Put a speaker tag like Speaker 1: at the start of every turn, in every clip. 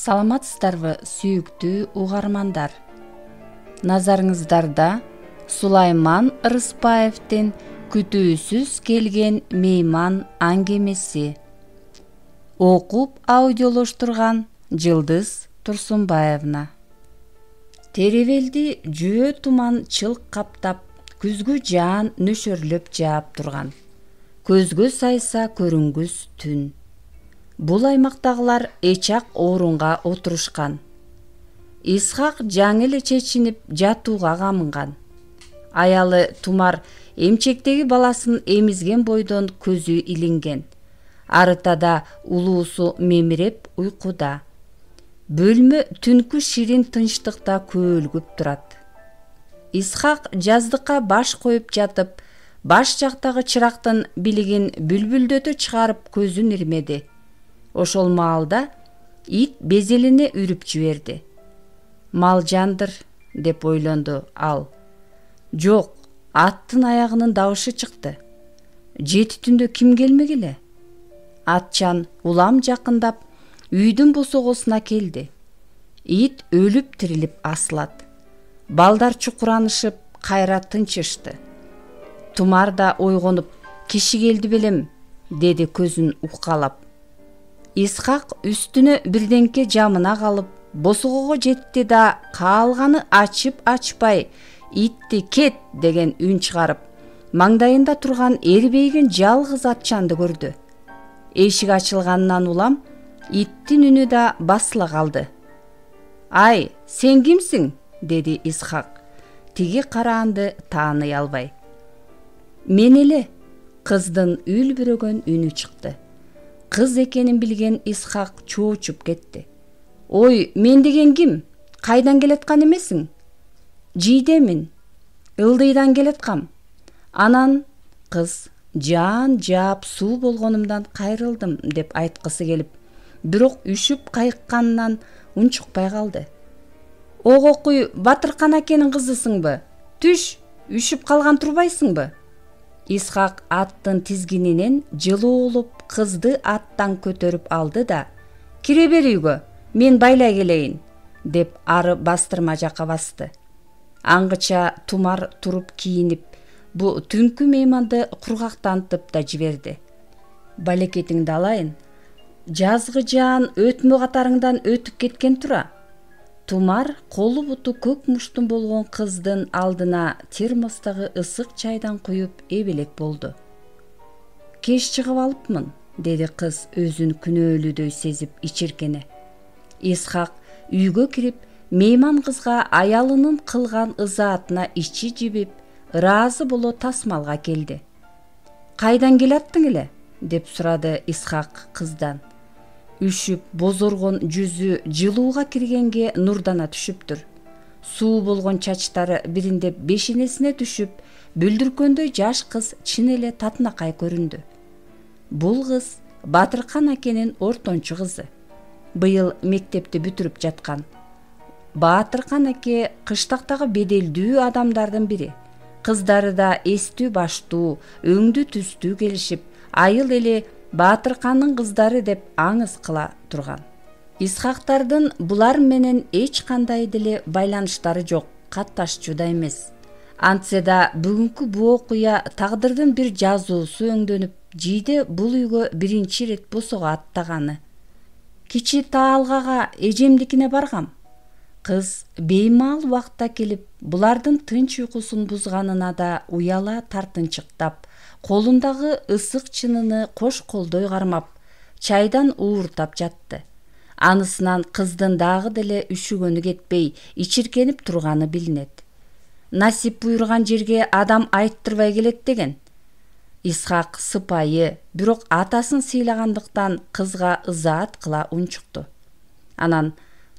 Speaker 1: Саламатсыздарбы, сүйүктүү угармандар. Назарыңыздарда Сулайман Рыспаевдин күтүүсүз келген мейман аңгемеси. Окуп аудиолоштурган Жылдыз Турсунбаевна. Теребелди жөө туман чылк каптап, күзгү жаан нөшөрлөп жаап турган. Көзгө сайса көрүнгүс түн. Бул аймактагылар эчак орунга отурушкан. Исхак жаңы эле чечинип жатууга камынган. Аялы Тумар эмчектеги баласын эмизген бойдон көзү илинген. Арытада улуусу мемиреп уйкуда. Бөлмө түнкү ширин тынчтыкта көөлгүп турат. Исхак жаздыкка баш коюп жатып, баш жактагы чырактын билигин бүлбүлдөтө чыгарып көзүн ирмеди. Ошол маалда ит безелине үрүп жиберди. Малжандыр деп ойлонду ал. Жок, аттын аягынын дабышы чыкты. Жети түндө ким келмек эле? Атчан улам жакындап, үйдүн босогосуна келди. Ит өлүп тирилип асылат. Балдар чукуранышып, кайра тынчышты. Тумар да ойгонуп, киши келди белем, деди көзүн уккалап. Исхак үстүнө бирденке жамына калып, босогого жетти да каалганы ачып-ачпай, итти кет деген үн чыгарып, маңдайында турган эрбейген жалгыз атчанды көрдү. Эшик ачылганынан улам иттин үнү да басыла калды. Ай, сен кимсиң? Деди Исхак. Тиги караанды тааный албай. Мен эле, кыздын үлбүрөгөн үнү чыкты. Кыз экенин билген Исхак чоочуп кетти. Ой, мен деген ким? Кайдан келаткан эмесиң? Жийдемин. Ылдыйдан келаткам. Анан кыз жаан жаап суу болгонумдан кайрылдым деп айткысы келип, бирок үшүп кайыкканынан унчукпай калды. Огокуй Батыркан акенин кызысыңбы? Түш, үшүп калган турбайсыңбы? Исхак аттын тизгининен жылуулуп кызды аттан көтөрүп алды да, кире бер үйгө, мен байлай келейин, деп ары бастырма жакка басты. Аңгыча Тумар туруп кийинип, бу түнкү мейманды кургактантып да жиберди. Балекетиңди алайын, жазгы жаан өтмө катарыңдан өтүп кеткен тура. Тумар колу буту көк муштун болгон кыздын алдына термостогу ысык чайдан куюп эбелек болду. Кеч чыгып алыпмын, деди кыз өзүн күнөөлүүдөй сезип ичиркене. Исхак үйгө кирип, мейман кызга аялынын кылган ызаатына ичи жибип, ыраазы боло тасмалга келди. Кайдан келаттың эле? Деп сурады Исхак кыздан. Үшүп, бозоргон жүзү жылууга киргенге нурдана түшүптүр. Суу болгон чачтары бириндеп бешенесине түшүп, бүлдүркөндөй жаш кыз чын эле татынакай көрүндү. Бул кыз Батыркан акенин ортончу кызы. Быйыл мектепти бүтүрүп жаткан. Батыркан аке кыштактагы беделдүү адамдардын бири. Кыздары да эстүү баштуу, өңдүү түстүү келишип, айыл эли Батыркандын кыздары деп аңыз кыла турган. Исхактардын булар менен эч кандай деле байланыштары жок, катташчу да эмес. Антсе да бүгүнкү бул окуя тагдырдын бир жазуусу өңдөнүп, жийде бул үйгө биринчи ирет босого аттаганы. Кичи Таалгага эжемдикине баргам. Кыз беймал убакта келип, булардын тынч уйкусун бузганына да уяла тартынчыктап, колундагы ысык чыныны кош колдой кармап, чайдан ууртап жатты. Анысынан кыздын дагы деле үшүгөнү кетпей, ичиркенип турганы билинет. Насип буйруган жерге адам айттырбай келет деген. Исхак сыпайы, бирок атасын сыйлагандыктан кызга ызаат кыла унчукту. Анан,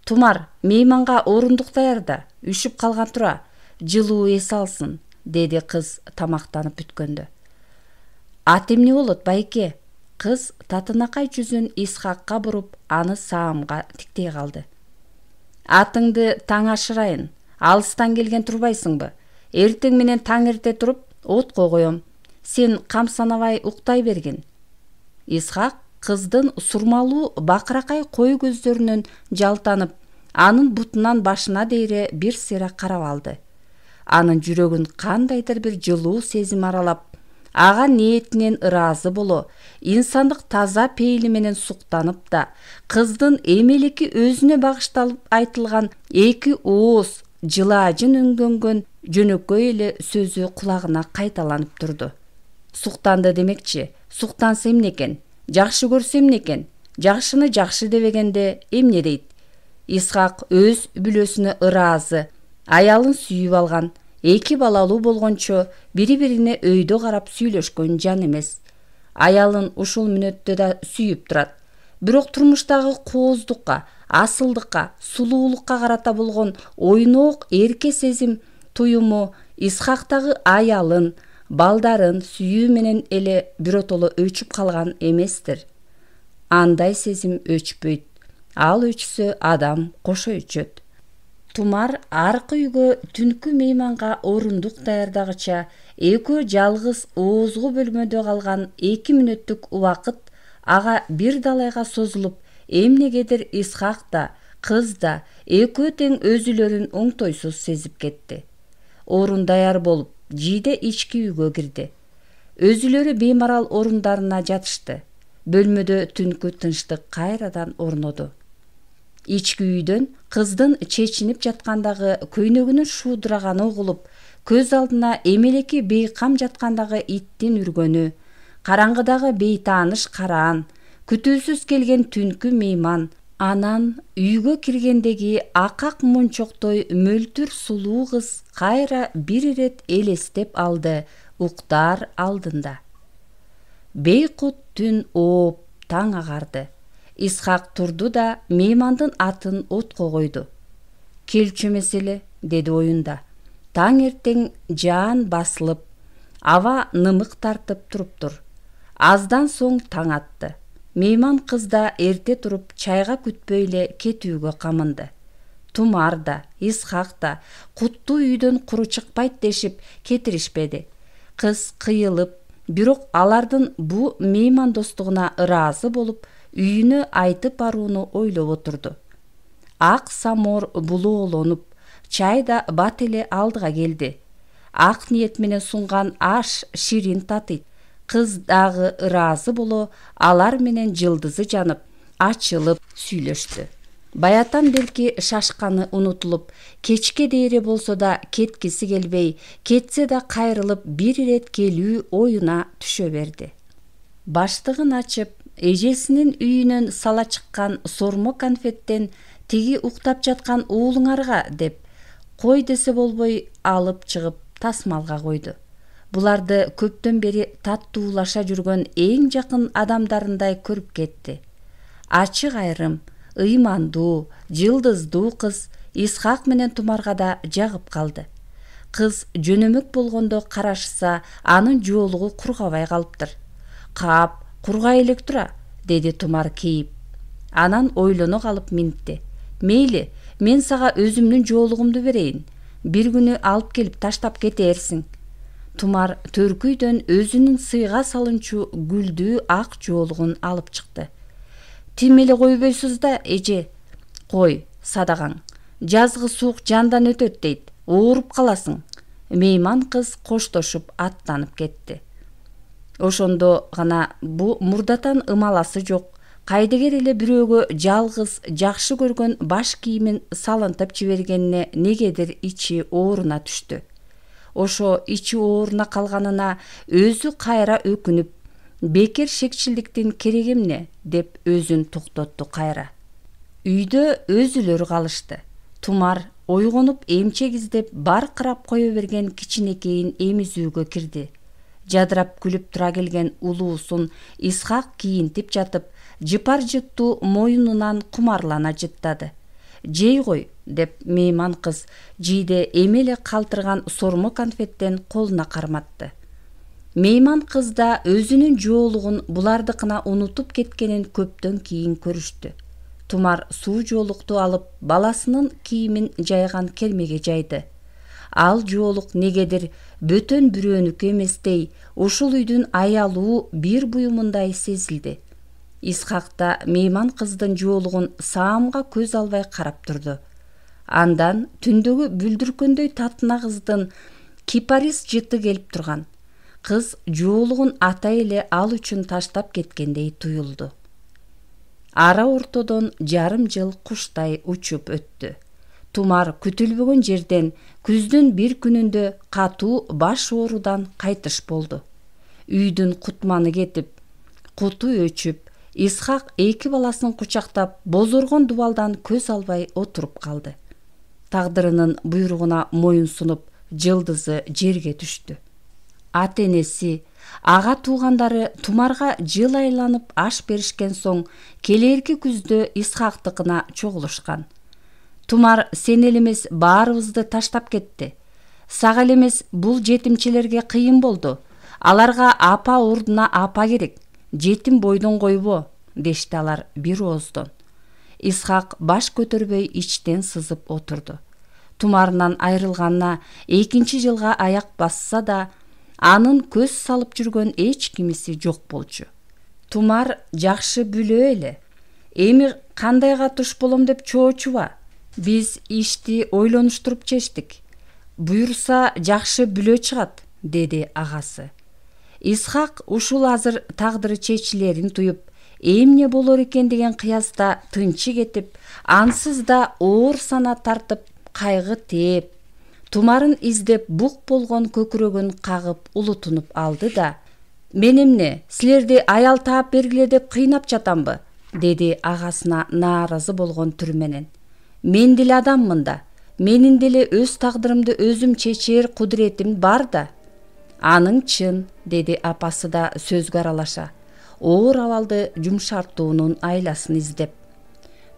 Speaker 1: Тумар, мейманга орундук даярда, үшүп калган тура, жылуу эс алсын, деди кыз тамактанып бүткөндө. Ат эмне болот, байке? Кыз татынакай жүзүн Исхакка буруп, аны саамга тиктей калды. Атыңды таң ашырайын, алыстан келген турбайсыңбы? Эртең менен таң эрте туруп, отко коем. Сен камсанабай уктай бергин. Исхак кыздын сурмалуу бакыракай кой көздөрүнөн жалтанып, анын бутунан башына дейре бир сыйра карап алды. Анын жүрөгүн кандайдыр бир жылуу сезим аралап, ага ниетинен ыраазы боло, инсандык таза пейили менен суктанып да, кыздын эмелеки өзүнө багышталып айтылган эки ооз жылаажын үнгөнгөн жөнөкөй эле сөзү кулагына кайталанып турду. Суктанды демекчи, суктанса эмне экен? Жакшы көрсө эмне экен? Жакшыны жакшы дебегенде эмне дейт? Исхак өз бүлөсүнө ыраазы, аялын сүйүп алган, эки балалуу болгончо бири-бирине өйдө карап сүйлөшкөн жан эмес. Аялын ушул мүнөттө да сүйүп турат. Бирок турмуштагы кооздукка, асылдыкка, сулуулукка карата болгон ойноок эрке сезим туюму Исхактагы аялын, балдарын сүйүү менен эле биротоло өчүп калган эместир. Андай сезим өчпөйт. Ал өчсө адам кошо өчөт. Тумар аркы үйгө түнкү мейманга орундук даярдагыча экөө жалгыз оозгу бөлмөдө калган 2 мүнөттүк убакыт ага бир далайга созулуп, эмнегедир Исхак да, кыз да экөө тең өзүлөрүн оңтойсуз сезип кетти. Орун даяр болуп, жийде ички үйгө кирди. Өзүлөрү беймарал орундарына жатышты. Бөлмөдө түнкү тынчтык кайрадан орноду. Ички үйдөн кыздын чечинип жаткандагы көйнөгүнүн шуудураганы угулуп, көз алдына эмелеки бейкам жаткандагы иттин үргөнү, караңгыдагы бейтааныш караан, күтүүсүз келген түнкү мейман, анан үйгө киргендеги акак мончоктой мөлтүр сулуу кыз кайра бир ирет элестеп алды уктар алдында. Бейкут түн ооп, таң агарды. Исхак турду да меймандын атын отко койду. Келчү меселе, деди оюнда. Таң эртең жаан басылып, аба нымык тартып туруптур. Аздан соң таң атты. Мейман кыз да эрте туруп чайга күтпөй эле кетүүгө камынды. Тумар да, Исхак да куттуу үйдөн куру чыкпайт дешип кетиришпеди. Кыз кыйылып, бирок алардын бу меймандостугуна ыраазы болуп, үйүнө айтып барууну ойлоп отурду. Ак самор булоолонуп, чай да бат эле алдыга келди. Ак ниет менен сунган аш ширин татыйт. Кыз дагы ыраазы боло, алар менен жылдызы жанып, ачылып сүйлөштү. Баятан белки шашканы унутулуп, кечке дейре болсо да кеткиси келбей, кетсе да кайрылып бир ирет келүү оюна түшө берди. Баштыгын ачып, эжесинин үйүнөн сала чыккан сормо конфеттен тиги уктап жаткан уулуңарга деп, кой десе болбой алып чыгып тасмалга койду. Буларды көптөн бери таттуулаша жүргөн эң жакын адамдарындай көрүп кетти. Ачык айрым, ыймандуу, жылдыздуу кыз Исхак менен Тумарга да жагып калды. Кыз жөнөмөк болгондо карашса, анын жоолугу кургабай калыптыр. Кап, кургай элек тура, деди Тумар кейип. Анан ойлоно калып минтти. Мейли, мен сага өзүмдүн жоолугумду берейин. Бир күнү алып келип таштап кетерсиң. Тумар төркүйдөн өзүнүн сыйга салынчу гүлдүү ак жоолугун алып чыкты. Тим эле койбойсуз да, эже. Кой, садаган. Жазгы суук жандан өтөт дейт. Ооруп каласың. Мейман кыз коштошуп аттанып кетти. Ошондо гана бу мурдатан ымаласы жок, кайдыгер эле бирөөгө жалгыз жакшы көргөн баш кийимин салынтып жибергенине негедир ичи ооруна түштү. Ошо ичи ооруна калганына өзү кайра өкүнүп, бекер шекчилдиктин кереги эмне деп өзүн токтотту кайра. Үйдө өзүлөрү калышты. Тумар ойгонуп эмчек издеп баркырап кое берген кичинекейин эмизүүгө кирди. Жадырап күлүп тура келген улуусун Исхак кийинтип жатып, жыпар жыттуу моюнунан кумарлана жыттады. Жей кой, деп мейман кыз жийде эмеле калтырган сормо конфеттен колуна карматты. Мейман кыз да өзүнүн жоолугун булардыкына унутуп кеткенин көптөн кийин көрүштү. Тумар суу жоолукту алып, баласынын кийимин жайган кермеге жайды. ал жоолук негедир бөтөн бирөөнүкү эместей ушул үйдүн аялуу бир буюмундай сезилди. Исхак да мейман кыздын жоолугун саамга көз албай карап турду. Андан түндөгү бүлдүркөндөй татына кыздын кипарис жыты келип турган. Кыз жоолугун ата эле ал үчүн таштап кеткендей туюлду. Ара ортодон жарым жыл куштай учуп өттү. Тумар күтүлбөгөн жерден күздүн бир күнүндө катуу баш оорудан кайтыш болду. Үйдүн кутманы кетип, куту өчүп, Исхак эки баласын кучактап, бозоргон дубалдан көз албай отуруп калды. Тагдырынын буйругуна моюн сунуп, жылдызы жерге түштү. Ата-энеси, ага туугандары Тумарга жыл айланып аш беришкен соң, келерки күздө Исхактыкына чогулушкан. Тумар сен эле эмес баарыбызды таштап кетти. Сага эле эмес бул жетимчелерге кыйын болду. Аларга апа ордуна апа керек. Жетим бойдон койбо, дешти алар бир ооздон. Исхак баш көтөрбөй ичтен сызып отурду. Тумарынан айрылганына экинчи жылга аяк басса да, анын көз салып жүргөн эч кимиси жок болчу. Тумар жакшы бүлө эле. Эми кандайга туш болом деп чоочуба? Биз ишти ойлонуштуруп чечтик. Буйрса жакшы бүлө чыгат, деди агасы. Исхак ушул азыр тагдыры чечилерин туюп, эмне болор экен деген кыяста тынчы кетип, ансыз да оор сана тартып, кайгы тээп, Тумарын издеп бук болгон көкүрөгүн кагып улутунуп алды да: "Мен эмне, силерди аял таап бергиле деп кыйнап жатамбы?" деди агасына нааразы болгон түр менен. "Мен деле адаммын да, менин деле өз тагдырымды өзүм чечер кудуретим бар да." "Аның чын", деди апасы да сөзгө аралаша, оор абалды жумшартуунун айласын издеп.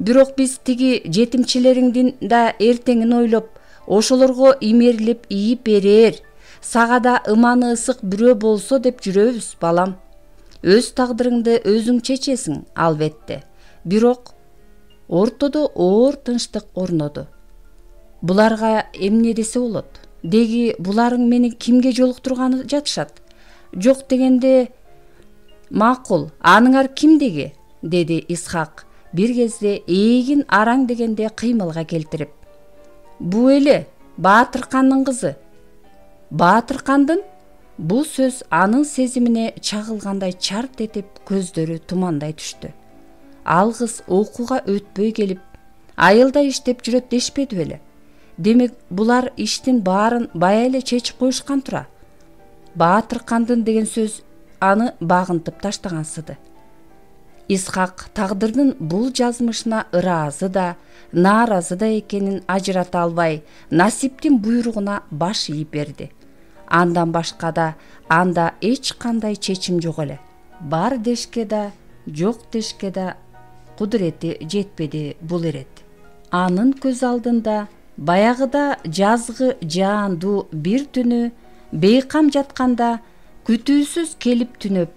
Speaker 1: "Бирок биз тиги жетимчилериңдин да эртеңин ойлоп, ошолорго имерилип ийип берер, сага да ыманы ысык бирөө болсо деп жүрөбүз, балам. Өз тагдырыңды өзүң чечесиң, албетте. Бирок..." Ортодо оор тынчтык орноду. "Буларга эмне десе болот? Деги буларың мени кимге жолуктурганы жатышат? Жок дегенде..." "Макул, аныңар ким деги?" деди Исхак, бир кезде эгин араң дегенде кыймылга келтирип. "Бу эле Баатыркандын кызы." "Баатыркандын?" Бул сөз анын сезимине чагылгандай чарт этип көздөрү тумандай түштү. Ал кыз окууга өтпөй келип, айылда иштеп жүрөт дешпеди беле? Демек, булар иштин баарын бая эле чечип коюшкан тура. Баатыркандын деген сөз аны багынтып таштагансыды. Исхак тагдырдын бул жазмышына ыраазы да, нааразы да экенин ажырата албай, насиптин буйругуна баш ийип берди. Андан башка да анда эч кандай чечим жок эле. Бар дешке да, жок дешке да кудурети жетпеди бул эрет. Анын көз алдында баягыда жазгы жаандуу бир түнү бейкам жатканда күтүүсүз келип түнөп,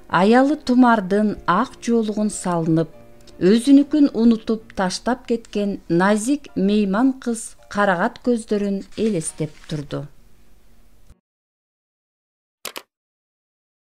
Speaker 1: аялы Тумардын ак жоолугун салынып, өзүнүкүн унутуп таштап кеткен назик мейман кыз карагат көздөрүн элестеп турду.